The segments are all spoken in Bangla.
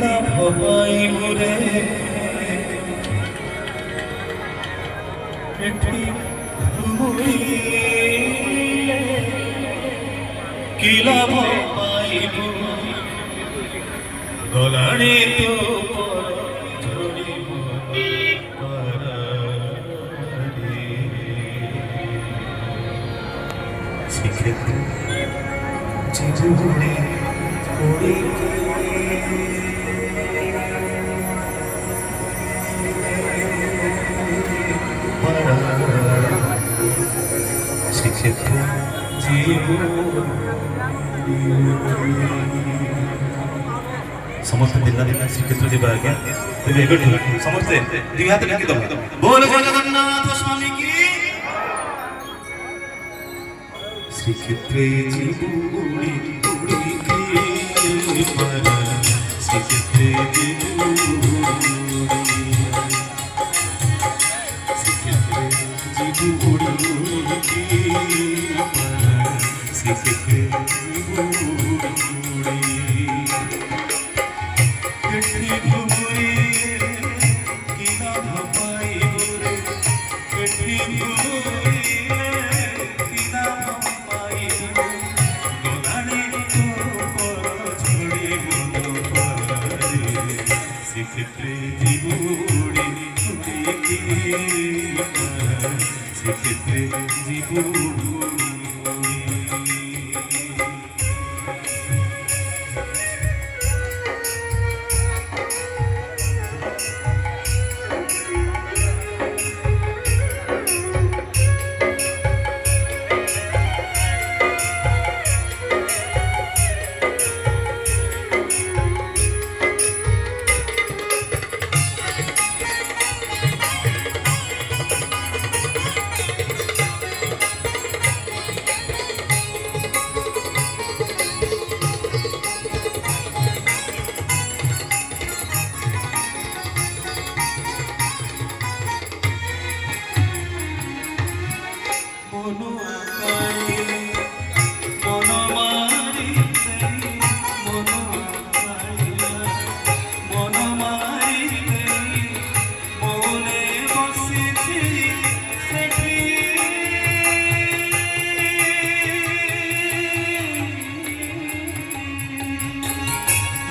লাভ পাইবুরে এটি ঘুরিলে কি লাভ পাইব গলাড়ি তো ঝরিব সেক্ষেত্রে জীবনে পড়িতে সেক্ষেত্রে ସମସ୍ତେ ଦିନ ଦିନ ଶ୍ରୀକ୍ଷେତ୍ର ଯିବା ଆଜ୍ଞା ତେବେ ଏବେଠୁ ସମସ୍ତେ ଦୁଇ ହାତ ଟେକି ଦେବ ବୋଲ ଜଗନ୍ନାଥ ସ୍ୱାମୀ କି ଶ୍ରୀକ୍ଷେତ୍ରେ ଯିବୁ ଉଡ଼ି ଉଡ଼ିକି ପାର ଶ୍ରୀକ୍ଷେତ୍ରେ ଯିବୁ ଶ୍ରୀକ୍ଷେତ୍ରେ ଯିବୁ ଉଡ଼ି ଉଡ଼ିକି ପାର ଶ୍ରୀକ୍ଷେତ୍ରେ ଯିବୁ ଉଡ଼ି এটি ঘুরিলে কি লাভ পাইবুরে এটি ঘুরিলে কি লাভ পাইব গলাড়ি তো পর ছড়িব পারে সেক্ষেত্রে জীব উড়ি উড়িকি সেক্ষেত্রে জীব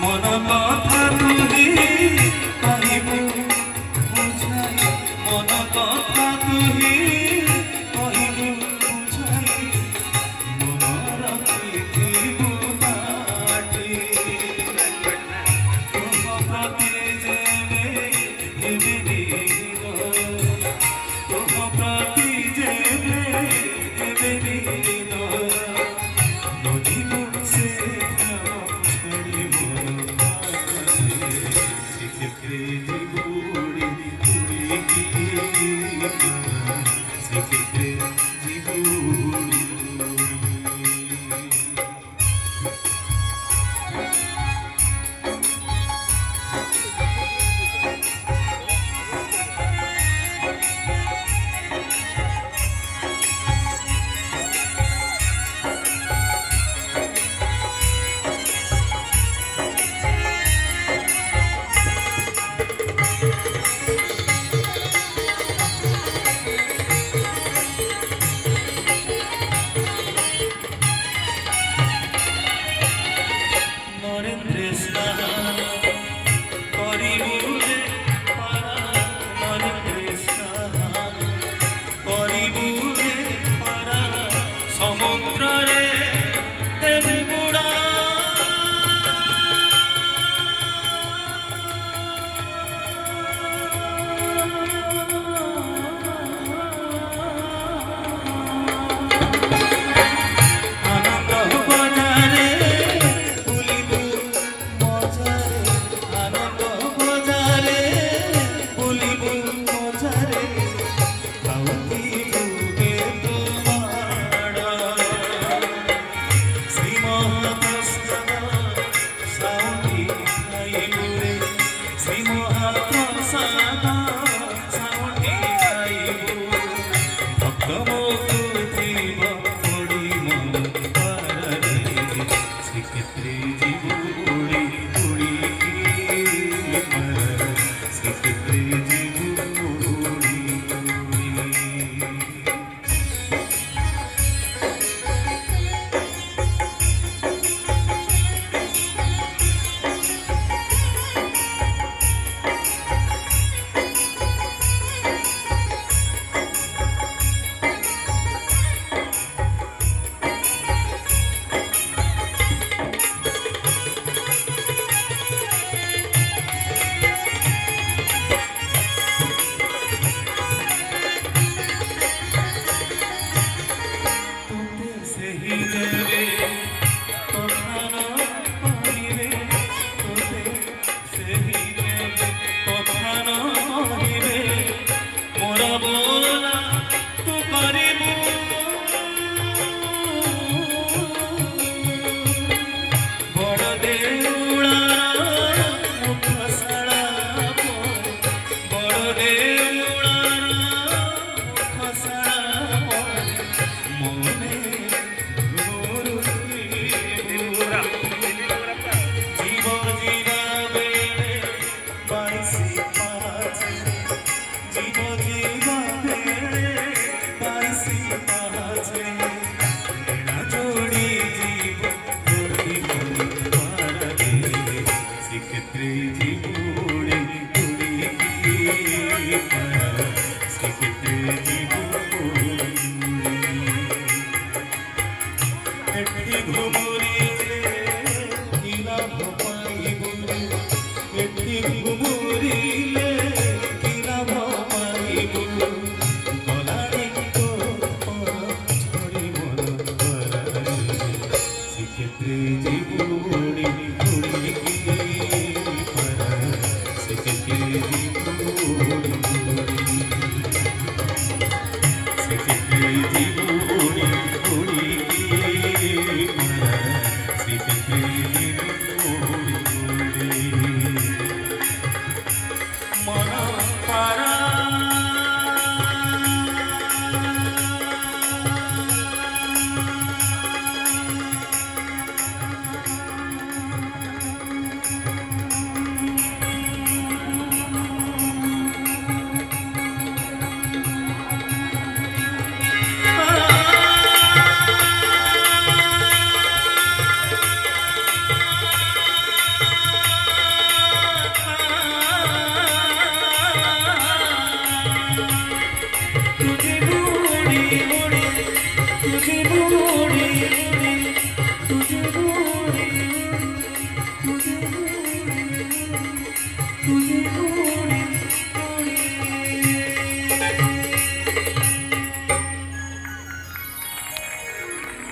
মন কথা তুহি কহিবু বুঝাই মন কথা তুহি কহিবু বুঝাই মন রাখিবু বাটি তুম প্রতি যেবে হেবি তুম প্রতি যেবে হেবি নদীবু সে এটি ঘুমুরিলে কি লাভ পাইব রে এটি ঘুমুরিলে কি লাভ পাইব গলারে তো ছড়ি মন করাই সেক্ষেত্রে জীবনে ঘুরি পারা সেক্ষেত্রে জীবনে সেক্ষেত্রে জীবনে ঘুরি পারা সেক্ষেত্রে জীবনে মন পারা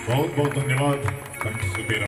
बहुत बहुत धन्यवाद कंठ सुबेरा।